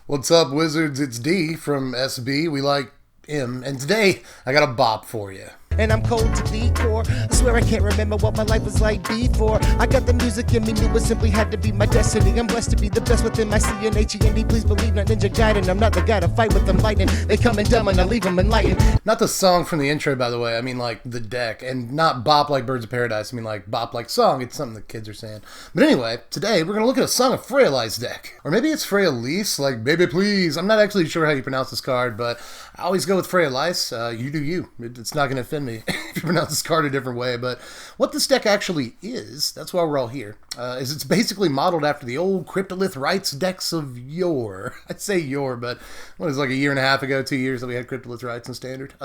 What's up, wizards? It's D from SB. We like M, and today I got a bop for you. And I'm cold to the core. I swear I can't remember what my life was like before. I got the music in me, knew it simply had to be my destiny. I'm blessed to be the best within my CNHEND. Please believe not Ninja Gaiden. I'm not the guy to fight with them lightning. They come in dumb and I leave them enlightened. Not the song from the intro, by the way. I mean like the deck, and not bop like Birds of Paradise. I mean like bop like song. It's something the kids are saying. But anyway, today we're going to look at a Song of Freyalise deck. Or maybe it's Freyalise, like baby please. I'm not actually sure how you pronounce this card, but I always go with Freyalise. You do you. It's not going to offend me if you pronounce this card a different way. But what this deck actually is, that's why we're all here, is it's basically modeled after the old Cryptolith Rites decks of yore. I'd say yore, but what is it, like a year and a half ago, 2 years that we had Cryptolith Rites in Standard?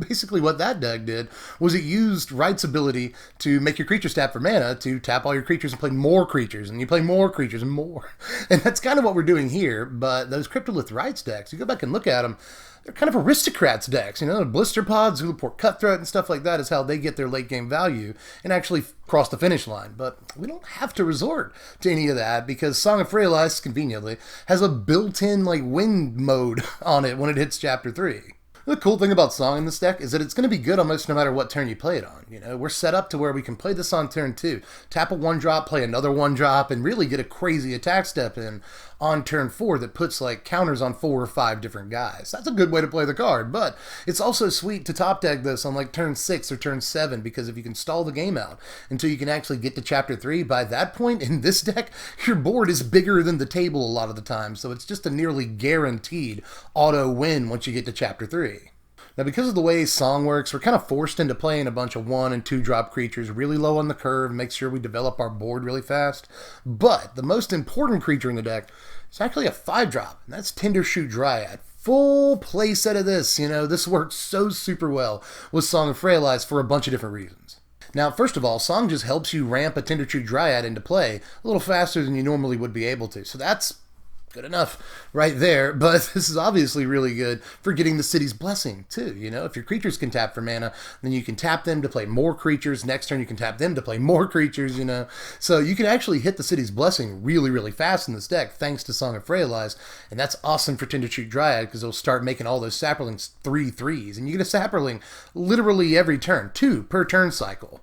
Basically what that deck did was it used Rites' ability to make your creatures tap for mana to tap all your creatures and play more creatures, and you play more creatures and more. And that's kind of what we're doing here, but those Cryptolith Rites decks, you go back and look at them, they're kind of aristocrats decks, you know, Blister Pods, Zulaport Cutthroat, and stuff like that is how they get their late game value and actually cross the finish line. But we don't have to resort to any of that because Song of Freyalise, conveniently, has a built-in like win mode on it when it hits Chapter 3. The cool thing about Song in this deck is that it's going to be good almost no matter what turn you play it on. You know, we're set up to where we can play this on turn 2, tap a 1-drop, play another 1-drop, and really get a crazy attack step in on turn 4 that puts like counters on 4 or 5 different guys. That's a good way to play the card, but it's also sweet to top deck this on like turn 6 or turn 7 because if you can stall the game out until you can actually get to Chapter 3, by that point in this deck, your board is bigger than the table a lot of the time, so it's just a nearly guaranteed auto win once you get to Chapter 3. Now, because of the way Song works, we're kind of forced into playing a bunch of 1 and 2 drop creatures really low on the curve, make sure we develop our board really fast. But the most important creature in the deck is actually a 5-drop, and that's Tendershoot Dryad. Full play set of this, you know, this works so super well with Song of Freyalise for a bunch of different reasons. Now, first of all, Song just helps you ramp a Tendershoot Dryad into play a little faster than you normally would be able to, so that's good enough right there, but this is obviously really good for getting the city's blessing too. You know, if your creatures can tap for mana, then you can tap them to play more creatures. Next turn you can tap them to play more creatures, you know. So you can actually hit the city's blessing really, really fast in this deck thanks to Song of Freyalise, and that's awesome for Tendershoot Dryad because it'll start making all those Saprolings 3/3s, and you get a Saproling literally every turn, 2 per turn cycle.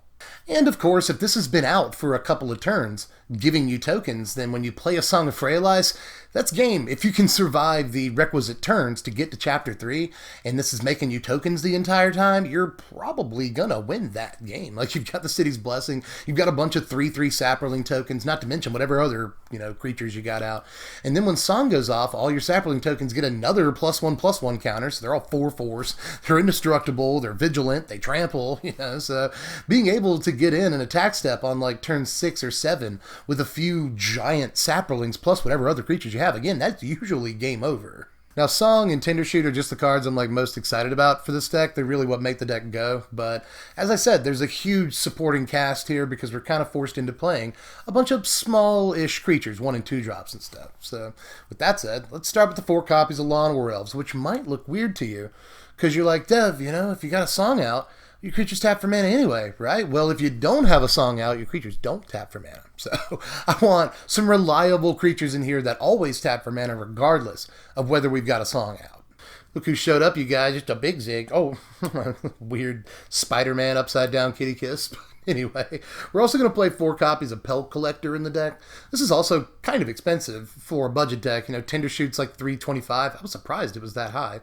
And of course, if this has been out for a couple of turns, giving you tokens, then when you play a Song of Freyalise, that's game. If you can survive the requisite turns to get to Chapter 3, and this is making you tokens the entire time, you're probably gonna win that game. Like, you've got the City's Blessing, you've got a bunch of 3/3 Saproling tokens, not to mention whatever other, you know, creatures you got out. And then when Song goes off, all your Saproling tokens get another +1/+1 counter, so they're all 4/4s. They're indestructible, they're vigilant, they trample, you know, so being able to get in an attack step on like turn 6 or 7 with a few giant Saprolings plus whatever other creatures you have, again, that's usually game over. Now, Song and Tendershoot are just the cards I'm like most excited about for this deck. They're really what make the deck go. But as I said, there's a huge supporting cast here because we're kind of forced into playing a bunch of small-ish creatures, 1 and 2 drops and stuff. So with that said, let's start with the 4 copies of Lawn War Elves, which might look weird to you because you're like, Dev, you know, if you got a Song out, your creatures tap for mana anyway, right? Well, if you don't have a Song out, your creatures don't tap for mana. So I want some reliable creatures in here that always tap for mana regardless of whether we've got a Song out. Look who showed up, you guys. Just a big zig. Oh, weird Spider-Man upside down kitty kiss. Anyway, we're also going to play 4 copies of Pelt Collector in the deck. This is also kind of expensive for a budget deck. You know, Tendershoot's like $3.25. I was surprised it was that high.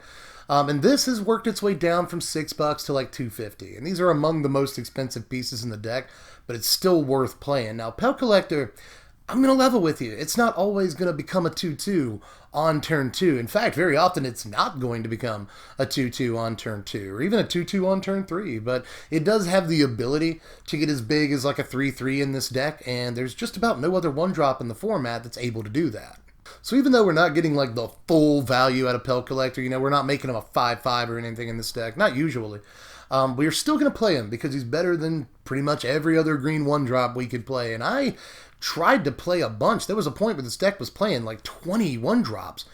And this has worked its way down from $6 to like $2.50. And these are among the most expensive pieces in the deck, but it's still worth playing. Now, Pelt Collector, I'm going to level with you. It's not always going to become a 2/2 on turn 2. In fact, very often it's not going to become a 2/2 on turn 2, or even a 2/2 on turn 3. But it does have the ability to get as big as like a 3/3 in this deck, and there's just about no other 1-drop in the format that's able to do that. So even though we're not getting like the full value out of Pelt Collector, you know, we're not making him a 5/5 or anything in this deck, not usually. We're still going to play him because he's better than pretty much every other green 1-drop we could play. And I tried to play a bunch. There was a point where this deck was playing like 20 1-drops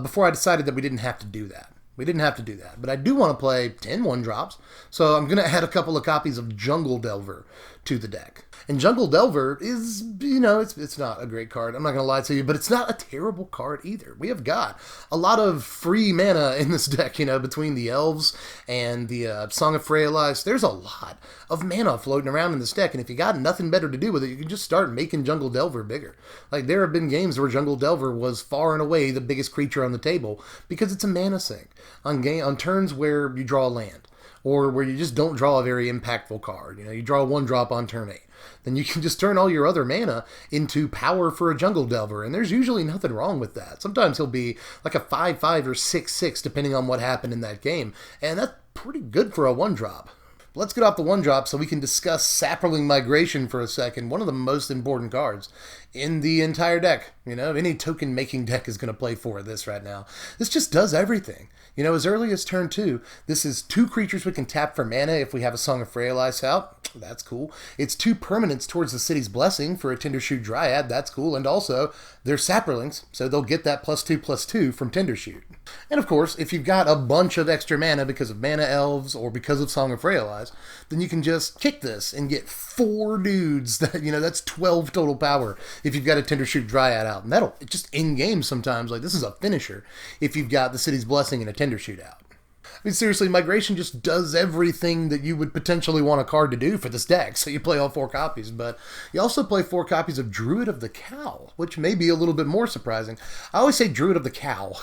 before I decided that we didn't have to do that. We didn't have to do that, but I do want to play 10 1-drops, so I'm going to add a couple of copies of Jungle Delver to the deck. And Jungle Delver is, you know, it's not a great card. I'm not going to lie to you, but it's not a terrible card either. We have got a lot of free mana in this deck, you know, between the Elves and the Song of Freyalise. There's a lot of mana floating around in this deck, and if you got nothing better to do with it, you can just start making Jungle Delver bigger. Like, there have been games where Jungle Delver was far and away the biggest creature on the table because it's a mana sink on turns where you draw a land, or where you just don't draw a very impactful card. You know, you draw a 1-drop on turn 8. Then you can just turn all your other mana into power for a Jungle Delver, and there's usually nothing wrong with that. Sometimes he'll be like a 5/5 or 6/6, depending on what happened in that game, and that's pretty good for a 1-drop. Let's get off the 1-drop so we can discuss Saproling Migration for a second, one of the most important cards in the entire deck. You know, any token-making deck is going to play for this right now. This just does everything. You know, as early as turn 2, this is 2 creatures we can tap for mana if we have a Song of Freyalise out. That's cool. It's 2 permanents towards the City's Blessing for a Tendershoot Dryad. That's cool. And also, they're Saprolings, so they'll get that +2/+2 from Tendershoot. And of course, if you've got a bunch of extra mana because of Mana Elves or because of Song of Freyalise, then you can just kick this and get 4 dudes. That, you know, that's 12 total power if you've got a Tendershoot Dryad out. And that'll just in-game sometimes, like, this is a finisher if you've got the City's Blessing and a Tendershoot out. I mean, seriously, Migration just does everything that you would potentially want a card to do for this deck. So you play all 4 copies, but you also play 4 copies of Druid of the Cow, which may be a little bit more surprising. I always say Druid of the Cow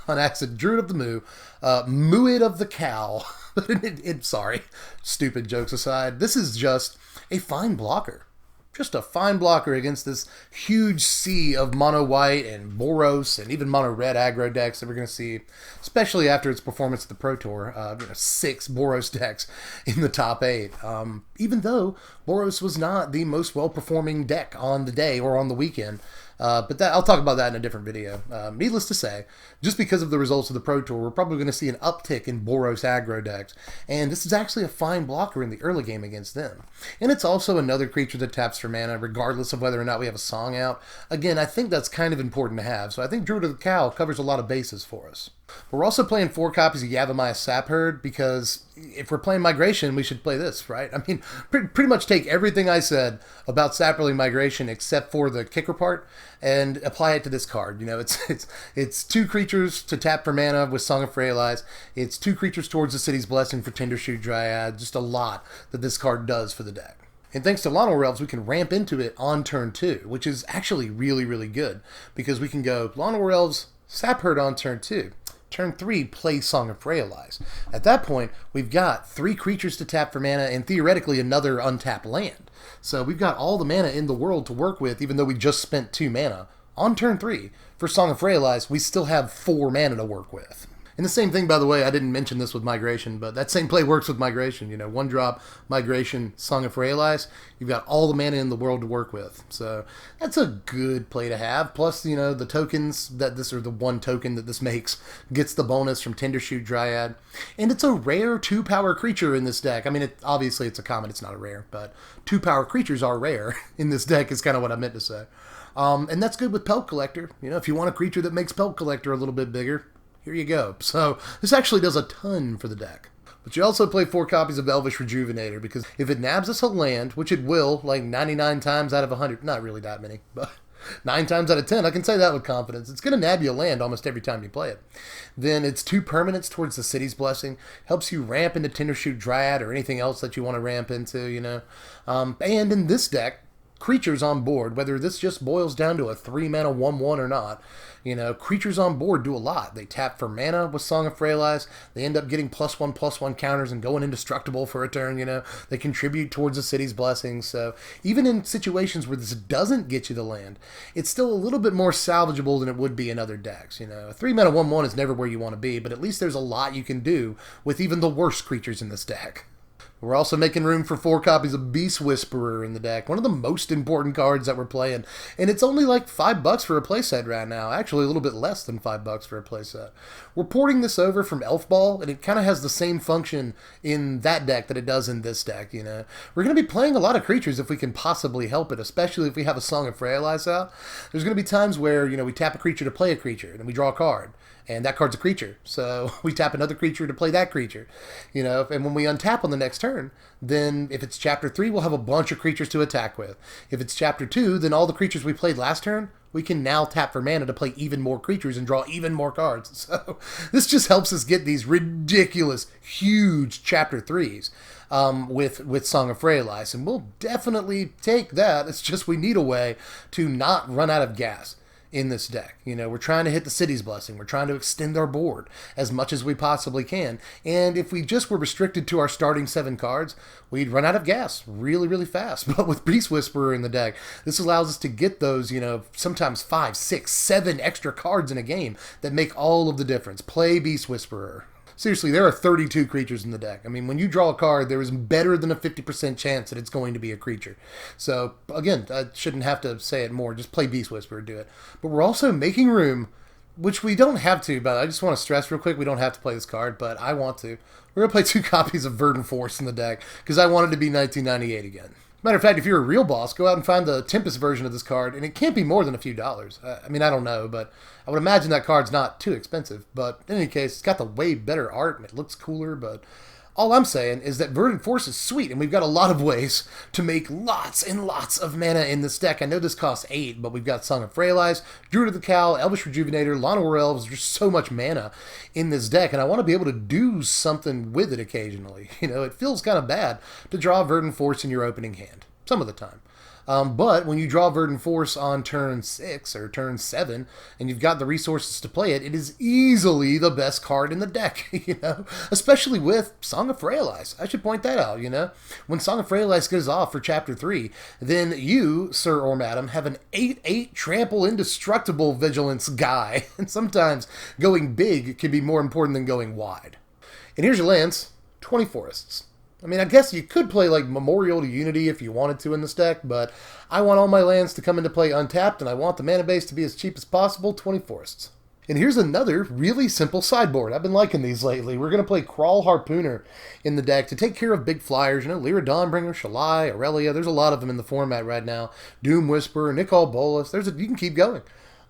on accident. Druid of the Moo, Mooid of the Cow. Sorry, stupid jokes aside, this is just a fine blocker. Just a fine blocker against this huge sea of mono white and Boros and even mono red aggro decks that we're going to see, especially after its performance at the Pro Tour. 6 Boros decks in the top 8. Even though Boros was not the most well-performing deck on the day or on the weekend. But I'll talk about that in a different video. Needless to say, just because of the results of the Pro Tour, we're probably going to see an uptick in Boros aggro decks, and this is actually a fine blocker in the early game against them. And it's also another creature that taps for mana, regardless of whether or not we have a song out. Again, I think that's kind of important to have, so I think Druid of the Cow covers a lot of bases for us. But we're also playing 4 copies of Yavimaya Sapherd, because if we're playing Migration, we should play this, right? I mean, pretty much take everything I said about Saproling Migration, except for the kicker part, and apply it to this card. You know, it's 2 creatures to tap for mana with Song of Freyalise. It's 2 creatures towards the City's Blessing for Tendershoot Dryad. Just a lot that this card does for the deck. And thanks to Llanowar Elves, we can ramp into it on turn 2, which is actually really, really good, because we can go Llanowar Elves, Sapherd on turn 2. Turn 3, play Song of Freyalise. At that point, we've got 3 creatures to tap for mana and theoretically another untapped land. So we've got all the mana in the world to work with, even though we just spent 2 mana. On turn 3, for Song of Freyalise, we still have 4 mana to work with. And the same thing, by the way, I didn't mention this with Migration, but that same play works with Migration. You know, 1-drop, Migration, Song of Freyalise, you've got all the mana in the world to work with. So that's a good play to have. Plus, you know, the tokens that this, or the 1 token that this makes, gets the bonus from Tendershoot Dryad. And it's a rare 2-power creature in this deck. I mean, obviously it's a common, it's not a rare, but 2-power creatures are rare in this deck is kind of what I meant to say. And that's good with Pelt Collector. You know, if you want a creature that makes Pelt Collector a little bit bigger, here you go. So this actually does a ton for the deck. But you also play 4 copies of Elvish Rejuvenator, because if it nabs us a land, which it will, like 99 times out of 100, not really that many, but 9 times out of 10, I can say that with confidence, it's going to nab you a land almost every time you play it. Then it's 2 permanents towards the City's Blessing, helps you ramp into Tendershoot Dryad or anything else that you want to ramp into, you know. And in this deck, creatures on board, whether this just boils down to a 3-mana 1/1 or not, you know, creatures on board do a lot. They tap for mana with Song of Freyalise. They end up getting +1/+1 counters and going indestructible for a turn, you know. They contribute towards the City's Blessing. So even in situations where this doesn't get you the land, it's still a little bit more salvageable than it would be in other decks, you know. A 3-mana 1/1 is never where you want to be, but at least there's a lot you can do with even the worst creatures in this deck. We're also making room for 4 copies of Beast Whisperer in the deck, one of the most important cards that we're playing. And it's only like $5 for a playset right now, actually a little bit less than $5 for a playset. We're porting this over from Elf Ball, and it kind of has the same function in that deck that it does in this deck, you know. We're going to be playing a lot of creatures if we can possibly help it, especially if we have a Song of Freyalise out. There's going to be times where, you know, we tap a creature to play a creature, and then we draw a card. And that card's a creature, so we tap another creature to play that creature, you know. And when we untap on the next turn, turn, then if it's chapter 3, we'll have a bunch of creatures to attack with. If it's chapter 2, then all the creatures we played last turn, we can now tap for mana to play even more creatures and draw even more cards. So this just helps us get these ridiculous, huge chapter 3s with Song of Freyalise, and we'll definitely take that. It's just we need a way to not run out of gas in this deck. You know, we're trying to hit the City's Blessing. We're trying to extend our board as much as we possibly can. And if we just were restricted to our starting 7 cards, we'd run out of gas really, really fast. But with Beast Whisperer in the deck, this allows us to get those, you know, sometimes 5, 6, 7 extra cards in a game that make all of the difference. Play Beast Whisperer. Seriously, there are 32 creatures in the deck. I mean, when you draw a card, there is better than a 50% chance that it's going to be a creature. So, again, I shouldn't have to say it more. Just play Beast Whisperer, do it. But we're also making room, which we don't have to, but I just want to stress real quick, we don't have to play this card, but I want to. We're going to play 2 copies of Verdant Force in the deck, because I want it to be 1998 again. Matter of fact, if you're a real boss, go out and find the Tempest version of this card, and it can't be more than a few dollars. I mean, I don't know, but I would imagine that card's not too expensive. But in any case, it's got the way better art, and it looks cooler, but all I'm saying is that Verdant Force is sweet, and we've got a lot of ways to make lots and lots of mana in this deck. I know this costs 8, but we've got Song of Freyalise, Druid of the Cowl, Elvish Rejuvenator, Llanowar Elves. There's so much mana in this deck, and I want to be able to do something with it occasionally. You know, it feels kind of bad to draw Verdant Force in your opening hand. Some of the time. But when you draw Verdant Force on turn 6 or turn 7, and you've got the resources to play it, it is easily the best card in the deck, you know? Especially with Song of Freyalise. I should point that out, you know? When Song of Freyalise goes off for Chapter 3, then you, sir or madam, have an 8/8 trample indestructible vigilance guy. And sometimes going big can be more important than going wide. And here's your lands, 20 forests. I mean, I guess you could play, like, Memorial to Unity if you wanted to in this deck, but I want all my lands to come into play untapped, and I want the mana base to be as cheap as possible, 20 forests. And here's another really simple sideboard. I've been liking these lately. We're going to play Kraul Harpooner in the deck to take care of big flyers. You know, Lyra Dawnbringer, Shalai, Aurelia. There's a lot of them in the format right now. Doom Whisperer, Nicol Bolas. You can keep going.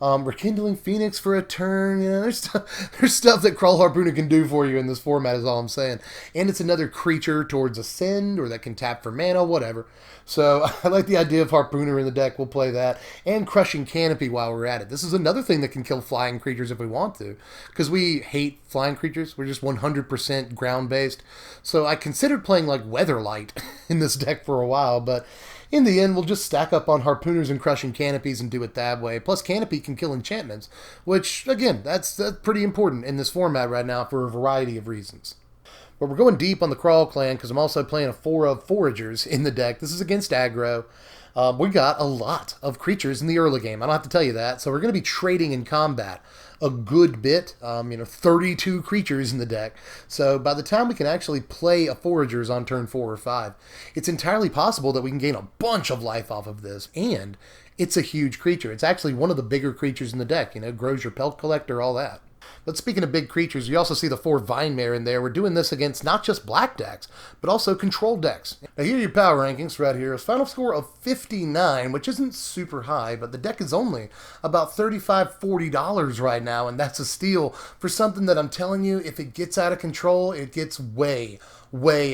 Rekindling Phoenix for a turn. You know, there's stuff that Kraul Harpooner can do for you in this format is all I'm saying. And it's another creature towards Ascend, or that can tap for mana, whatever. So I like the idea of Harpooner in the deck. We'll play that. And Crushing Canopy while we're at it. This is another thing that can kill flying creatures if we want to. Because we hate flying creatures. We're just 100% ground-based. So I considered playing like Weatherlight in this deck for a while, but in the end, we'll just stack up on Harpooners and Crushing Canopies and do it that way. Plus, Canopy can kill enchantments, which, again, that's pretty important in this format right now for a variety of reasons. But we're going deep on the Kraul clan because I'm also playing a 4 of Foragers in the deck. This is against aggro. We got a lot of creatures in the early game. I don't have to tell you that. So we're going to be trading in combat a good bit. 32 creatures in the deck. So by the time we can actually play a Foragers on turn 4 or 5, it's entirely possible that we can gain a bunch of life off of this. And it's a huge creature. It's actually one of the bigger creatures in the deck. You know, grows your Pelt Collector, all that. But speaking of big creatures, you also see the 4 Vinemare in there. We're doing this against not just black decks, but also control decks. Now here are your power rankings right here. A final score of 59, which isn't super high, but the deck is only about $35, $40 right now, and that's a steal for something that I'm telling you, if it gets out of control, it gets way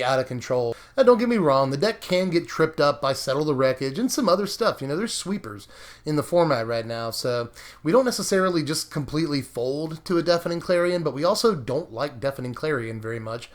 out of control. Now, don't get me wrong, the deck can get tripped up by Settle the Wreckage and some other stuff. You know, there's sweepers in the format right now, so we don't necessarily just completely fold to a Deafening Clarion, but we also don't like Deafening Clarion very much.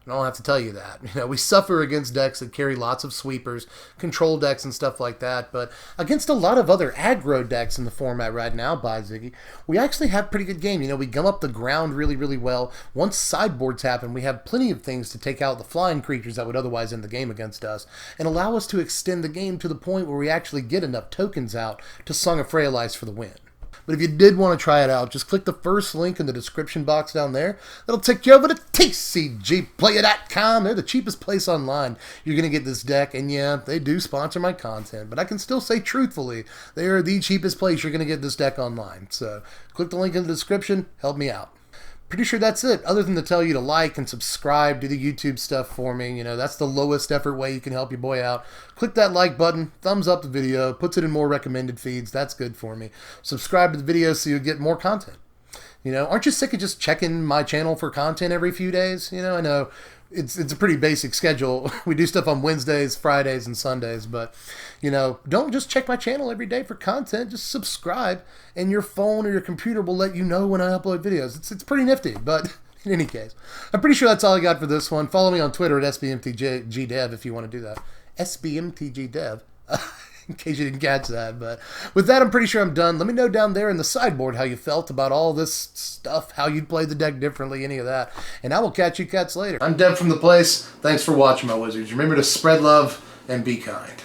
I don't have to tell you that. You know, we suffer against decks that carry lots of sweepers, control decks and stuff like that, but against a lot of other aggro decks in the format right now, by Ziggy, we actually have pretty good game. You know, we gum up the ground really, really well. Once sideboards happen, we have plenty of things to take out the flying creatures that would otherwise end the game against us, and allow us to extend the game to the point where we actually get enough tokens out to Song of Freyalise for the win. But if you did want to try it out, just click the first link in the description box down there. That'll take you over to tcgplayer.com. They're the cheapest place online. You're going to get this deck, and yeah, they do sponsor my content, but I can still say truthfully, they are the cheapest place you're going to get this deck online. So click the link in the description. Help me out. Pretty sure that's it, other than to tell you to like and subscribe, do the YouTube stuff for me. You know, that's the lowest effort way you can help your boy out. Click that like button, thumbs up the video, puts it in more recommended feeds. That's good for me. Subscribe to the video so you get more content. You know, aren't you sick of just checking my channel for content every few days? You know, I know it's a pretty basic schedule. We do stuff on Wednesdays, Fridays, and Sundays, but, you know, don't just check my channel every day for content. Just subscribe, and your phone or your computer will let you know when I upload videos. It's pretty nifty, but in any case, I'm pretty sure that's all I got for this one. Follow me on Twitter at SBMTGDev if you want to do that. SBMTGDev. In case you didn't catch that. But with that, I'm pretty sure I'm done. Let me know down there in the sideboard how you felt about all this stuff, how you'd play the deck differently, any of that. And I will catch you cats later. I'm Deb from The Place. Thanks for watching, my wizards. Remember to spread love and be kind.